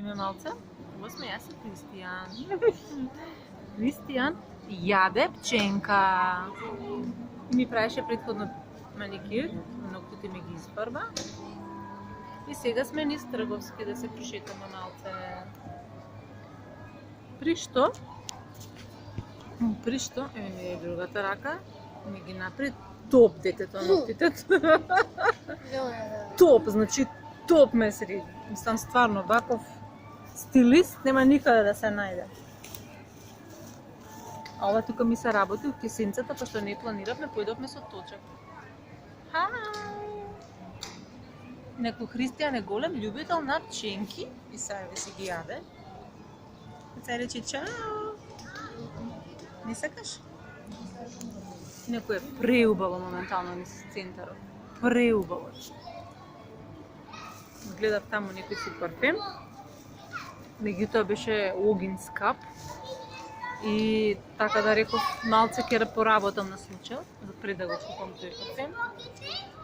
Име малце? Ова сме јас и Кристијан. Кристијан јаде пченка. И ми правеше претходно маникюр, ноктите ми ги испарба. И сега сме низ Трговски да се прошетаме малце. При што, еве ми е другата рака, ми ги направи топ детето ноктите. Топ, значи топ ме среди. Мислам стварно ваков стилист нема никаде да се најде. А ова тука ми се работи у кесенцата, пошто не планиравме, појдовме со точак. Неко Христијан е голем љубител на пченки и сега си ги јаде. Сега рече чао. Не сакаш? Некој е преубаво моментално низ центарот. Преубаво. Гледав таму некој си парфем. Меѓутоа беше огин скап. И така да реков, малце ќе поработам на случајот, за пред да го купам тој парфем.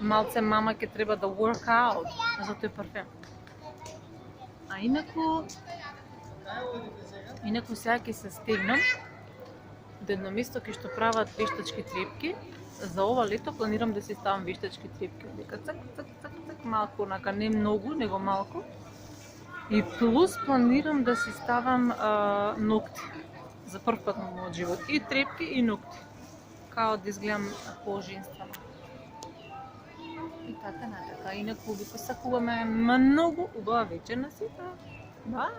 Малце мама ќе треба да work out за тој парфем. А инаку сега ќе се стегнам до едно место кај што прават вештачки трепки. За ова лето планирам да си ставам вештачки трепки. Дека цак, малку, онака не многу, него малку. И плюс планирам да си ставам ногти. За прв пат на мојот живот. И трепки и ногти. Као да изгледам по-женствено. И така натака. Инаку ви посакуваме многу убава вечер на сите. Бај!